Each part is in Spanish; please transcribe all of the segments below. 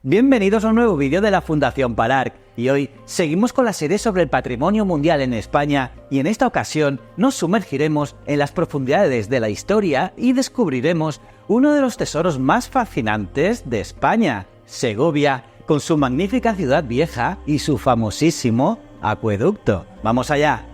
Bienvenidos a un nuevo vídeo de la Fundación Palarc, y hoy seguimos con la serie sobre el patrimonio mundial en España, y en esta ocasión nos sumergiremos en las profundidades de la historia y descubriremos uno de los tesoros más fascinantes de España, Segovia, con su magnífica ciudad vieja y su famosísimo acueducto. ¡Vamos allá!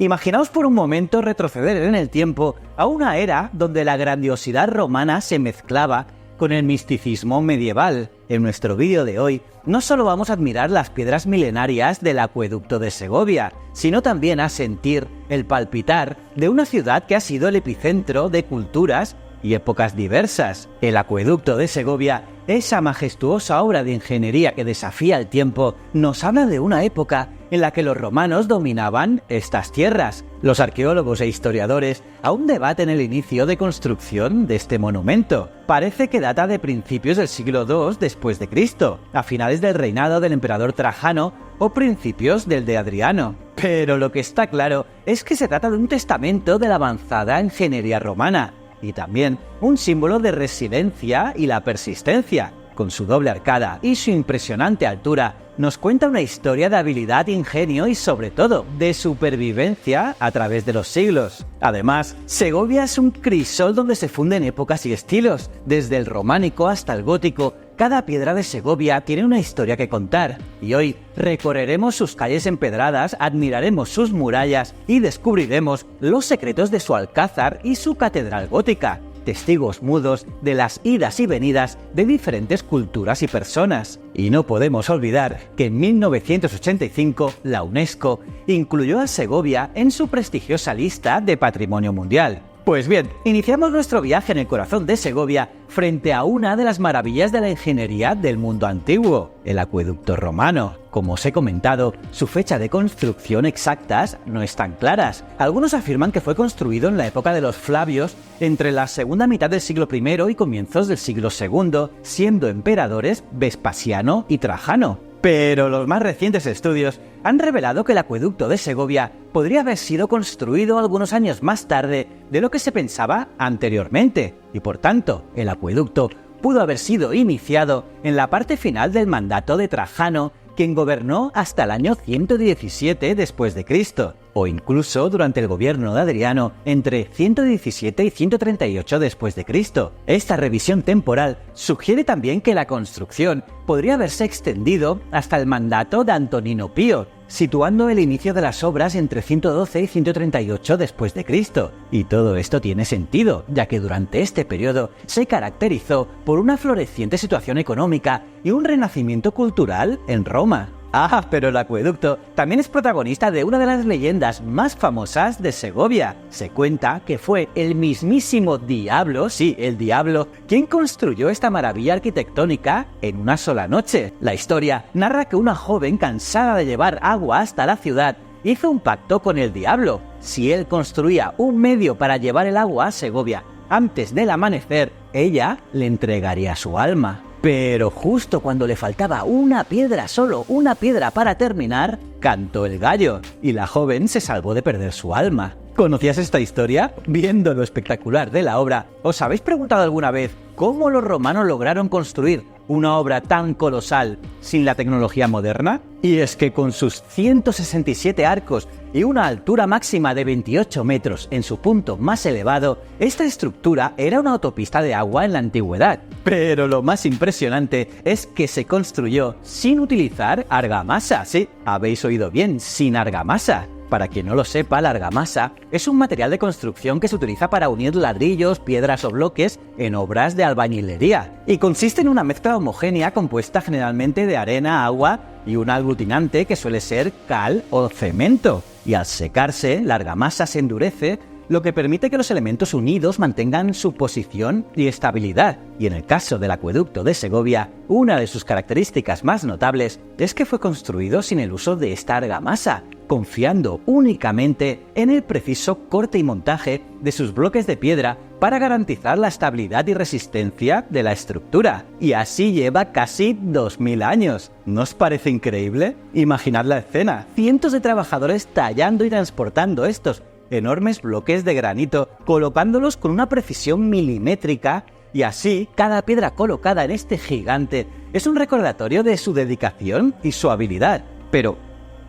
Imaginaos por un momento retroceder en el tiempo a una era donde la grandiosidad romana se mezclaba con el misticismo medieval. En nuestro vídeo de hoy no solo vamos a admirar las piedras milenarias del acueducto de Segovia, sino también a sentir el palpitar de una ciudad que ha sido el epicentro de culturas y épocas diversas. El acueducto de Segovia, esa majestuosa obra de ingeniería que desafía el tiempo, nos habla de una época en la que los romanos dominaban estas tierras. Los arqueólogos e historiadores aún debaten el inicio de construcción de este monumento. Parece que data de principios del siglo II después de Cristo, a finales del reinado del emperador Trajano o principios del de Adriano. Pero lo que está claro es que se trata de un testamento de la avanzada ingeniería romana, y también un símbolo de resiliencia y la persistencia. Con su doble arcada y su impresionante altura, nos cuenta una historia de habilidad, ingenio y sobre todo de supervivencia a través de los siglos. Además, Segovia es un crisol donde se funden épocas y estilos, desde el románico hasta el gótico. Cada piedra de Segovia tiene una historia que contar, y hoy recorreremos sus calles empedradas, admiraremos sus murallas y descubriremos los secretos de su alcázar y su catedral gótica, testigos mudos de las idas y venidas de diferentes culturas y personas. Y no podemos olvidar que en 1985 la UNESCO incluyó a Segovia en su prestigiosa lista de Patrimonio Mundial. Pues bien, iniciamos nuestro viaje en el corazón de Segovia frente a una de las maravillas de la ingeniería del mundo antiguo, el acueducto romano. Como os he comentado, su fecha de construcción exactas no están claras. Algunos afirman que fue construido en la época de los Flavios, entre la segunda mitad del siglo I y comienzos del siglo II, siendo emperadores Vespasiano y Trajano. Pero los más recientes estudios han revelado que el acueducto de Segovia podría haber sido construido algunos años más tarde de lo que se pensaba anteriormente, y por tanto, el acueducto pudo haber sido iniciado en la parte final del mandato de Trajano, quien gobernó hasta el año 117 después de Cristo, o incluso durante el gobierno de Adriano entre 117 y 138 después de Cristo. Esta revisión temporal sugiere también que la construcción podría haberse extendido hasta el mandato de Antonino Pío, situando el inicio de las obras entre 112 y 138 después de Cristo. Y todo esto tiene sentido, ya que durante este periodo se caracterizó por una floreciente situación económica y un renacimiento cultural en Roma. Ah, pero el acueducto también es protagonista de una de las leyendas más famosas de Segovia. Se cuenta que fue el mismísimo diablo, sí, el diablo, quien construyó esta maravilla arquitectónica en una sola noche. La historia narra que una joven cansada de llevar agua hasta la ciudad hizo un pacto con el diablo. Si él construía un medio para llevar el agua a Segovia antes del amanecer, ella le entregaría su alma. Pero justo cuando le faltaba una piedra, solo una piedra para terminar, cantó el gallo, y la joven se salvó de perder su alma. ¿Conocías esta historia? Viendo lo espectacular de la obra, ¿os habéis preguntado alguna vez cómo los romanos lograron construir una obra tan colosal sin la tecnología moderna? Y es que con sus 167 arcos y una altura máxima de 28 metros en su punto más elevado, esta estructura era una autopista de agua en la antigüedad. Pero lo más impresionante es que se construyó sin utilizar argamasa. Sí, habéis oído bien, sin argamasa. Para quien no lo sepa, la argamasa es un material de construcción que se utiliza para unir ladrillos, piedras o bloques en obras de albañilería, y consiste en una mezcla homogénea compuesta generalmente de arena, agua y un aglutinante que suele ser cal o cemento. Y al secarse, la argamasa se endurece lo que permite que los elementos unidos mantengan su posición y estabilidad. Y en el caso del acueducto de Segovia, una de sus características más notables es que fue construido sin el uso de esta argamasa, confiando únicamente en el preciso corte y montaje de sus bloques de piedra para garantizar la estabilidad y resistencia de la estructura. Y así lleva casi 2000 años. ¿No os parece increíble? Imaginad la escena, cientos de trabajadores tallando y transportando estos enormes bloques de granito, colocándolos con una precisión milimétrica, y así cada piedra colocada en este gigante es un recordatorio de su dedicación y su habilidad. Pero,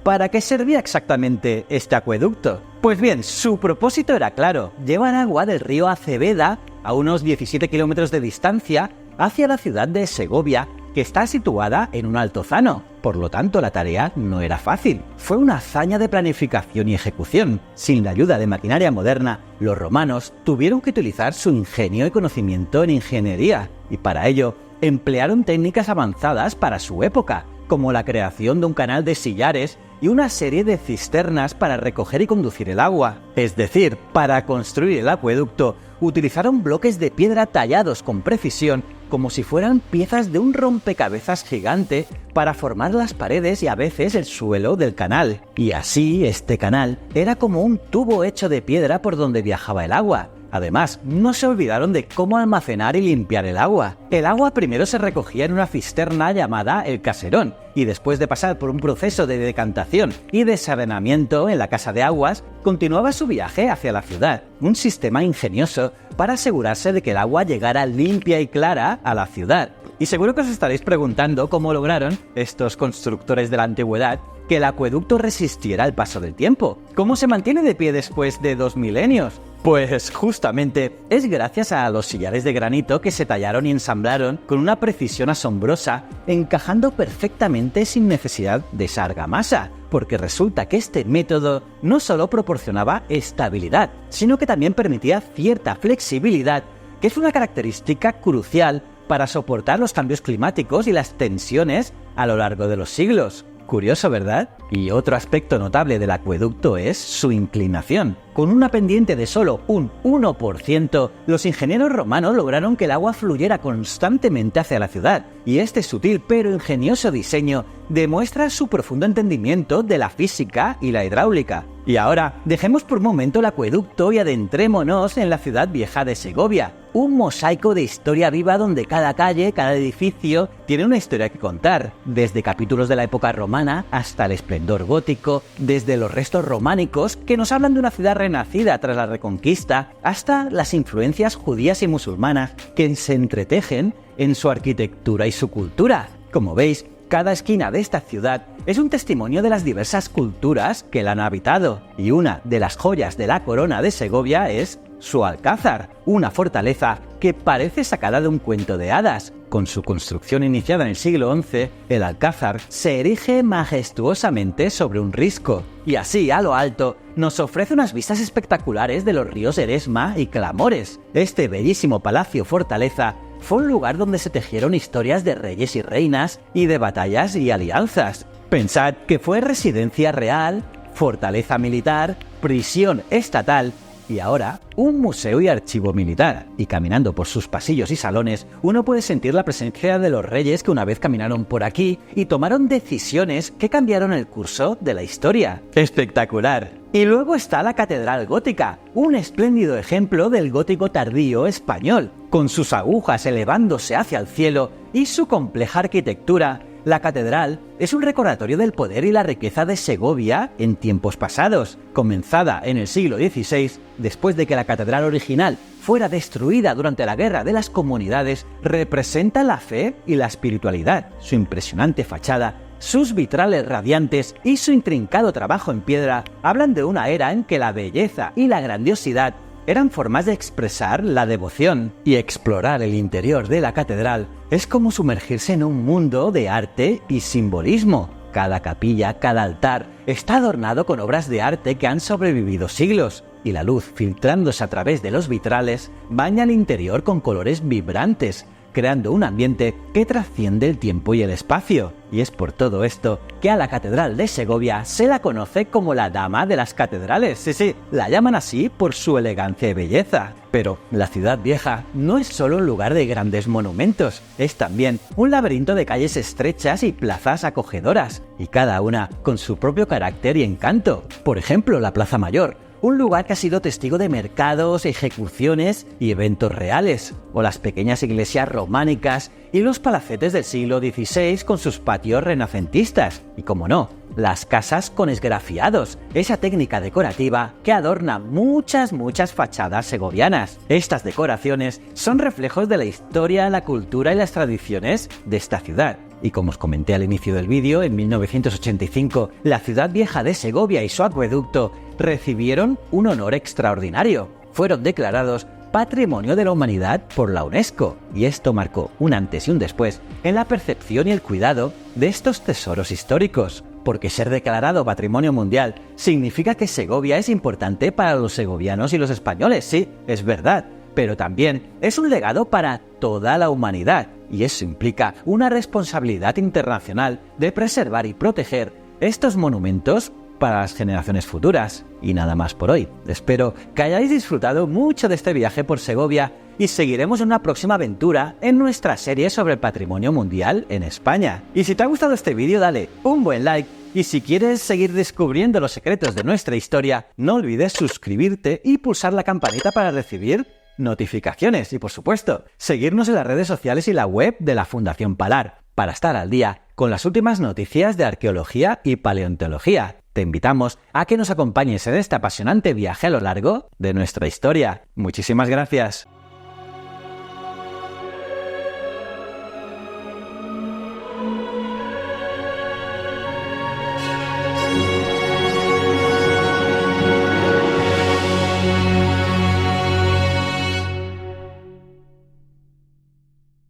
¿para qué servía exactamente este acueducto? Pues bien, su propósito era claro: llevar agua del río Aceveda a unos 17 kilómetros de distancia hacia la ciudad de Segovia, que está situada en un altozano. Por lo tanto, la tarea no era fácil. Fue una hazaña de planificación y ejecución. Sin la ayuda de maquinaria moderna, los romanos tuvieron que utilizar su ingenio y conocimiento en ingeniería, y para ello emplearon técnicas avanzadas para su época, como la creación de un canal de sillares y una serie de cisternas para recoger y conducir el agua. Es decir, para construir el acueducto utilizaron bloques de piedra tallados con precisión, como si fueran piezas de un rompecabezas gigante, para formar las paredes y a veces el suelo del canal. Y así, este canal era como un tubo hecho de piedra por donde viajaba el agua. Además, no se olvidaron de cómo almacenar y limpiar el agua. El agua primero se recogía en una cisterna llamada el caserón, y después de pasar por un proceso de decantación y desarenamiento en la casa de aguas, continuaba su viaje hacia la ciudad. Un sistema ingenioso para asegurarse de que el agua llegara limpia y clara a la ciudad. Y seguro que os estaréis preguntando cómo lograron estos constructores de la antigüedad que el acueducto resistiera el paso del tiempo. ¿Cómo se mantiene de pie después de 2 milenios? Pues justamente es gracias a los sillares de granito que se tallaron y ensamblaron con una precisión asombrosa, encajando perfectamente sin necesidad de esa argamasa, porque resulta que este método no solo proporcionaba estabilidad, sino que también permitía cierta flexibilidad, que es una característica crucial para soportar los cambios climáticos y las tensiones a lo largo de los siglos. Curioso, ¿verdad? Y otro aspecto notable del acueducto es su inclinación. Con una pendiente de solo un 1%, los ingenieros romanos lograron que el agua fluyera constantemente hacia la ciudad, y este sutil pero ingenioso diseño demuestra su profundo entendimiento de la física y la hidráulica. Y ahora, dejemos por un momento el acueducto y adentrémonos en la ciudad vieja de Segovia, un mosaico de historia viva donde cada calle, cada edificio tiene una historia que contar, desde capítulos de la época romana hasta el esplendor gótico, desde los restos románicos que nos hablan de una ciudad renacida tras la Reconquista, hasta las influencias judías y musulmanas que se entretejen en su arquitectura y su cultura. Como veis, cada esquina de esta ciudad es un testimonio de las diversas culturas que la han habitado, y una de las joyas de la corona de Segovia es su alcázar, una fortaleza que parece sacada de un cuento de hadas. Con su construcción iniciada en el siglo XI, el alcázar se erige majestuosamente sobre un risco, y así, a lo alto, nos ofrece unas vistas espectaculares de los ríos Eresma y Clamores. Este bellísimo palacio-fortaleza fue un lugar donde se tejieron historias de reyes y reinas y de batallas y alianzas. Pensad que fue residencia real, fortaleza militar, prisión estatal y ahora un museo y archivo militar. Y caminando por sus pasillos y salones, uno puede sentir la presencia de los reyes que una vez caminaron por aquí y tomaron decisiones que cambiaron el curso de la historia. ¡Espectacular! Y luego está la Catedral Gótica, un espléndido ejemplo del gótico tardío español. Con sus agujas elevándose hacia el cielo y su compleja arquitectura, la catedral es un recordatorio del poder y la riqueza de Segovia en tiempos pasados. Comenzada en el siglo XVI, después de que la catedral original fuera destruida durante la Guerra de las Comunidades, representa la fe y la espiritualidad. Su impresionante fachada, sus vitrales radiantes y su intrincado trabajo en piedra hablan de una era en que la belleza y la grandiosidad eran formas de expresar la devoción, y explorar el interior de la catedral es como sumergirse en un mundo de arte y simbolismo. Cada capilla, cada altar está adornado con obras de arte que han sobrevivido siglos, y la luz filtrándose a través de los vitrales baña el interior con colores vibrantes, creando un ambiente que trasciende el tiempo y el espacio. Y es por todo esto que a la Catedral de Segovia se la conoce como la Dama de las Catedrales. Sí, la llaman así por su elegancia y belleza. Pero la Ciudad Vieja no es solo un lugar de grandes monumentos, es también un laberinto de calles estrechas y plazas acogedoras, y cada una con su propio carácter y encanto. Por ejemplo, la Plaza Mayor, un lugar que ha sido testigo de mercados, ejecuciones y eventos reales, o las pequeñas iglesias románicas y los palacetes del siglo XVI con sus patios renacentistas, y como no, las casas con esgrafiados, esa técnica decorativa que adorna muchas fachadas segovianas. Estas decoraciones son reflejos de la historia, la cultura y las tradiciones de esta ciudad. Y como os comenté al inicio del vídeo, en 1985, la Ciudad Vieja de Segovia y su acueducto recibieron un honor extraordinario. Fueron declarados Patrimonio de la Humanidad por la UNESCO, y esto marcó un antes y un después en la percepción y el cuidado de estos tesoros históricos. Porque ser declarado Patrimonio Mundial significa que Segovia es importante para los segovianos y los españoles, sí, es verdad, pero también es un legado para toda la humanidad, y eso implica una responsabilidad internacional de preservar y proteger estos monumentos para las generaciones futuras. Y nada más por hoy. Espero que hayáis disfrutado mucho de este viaje por Segovia y seguiremos en una próxima aventura en nuestra serie sobre el patrimonio mundial en España. Y si te ha gustado este vídeo, dale un buen like, y si quieres seguir descubriendo los secretos de nuestra historia, no olvides suscribirte y pulsar la campanita para recibir notificaciones y, por supuesto, seguirnos en las redes sociales y la web de la Fundación Palar para estar al día con las últimas noticias de arqueología y paleontología. Te invitamos a que nos acompañes en este apasionante viaje a lo largo de nuestra historia. Muchísimas gracias.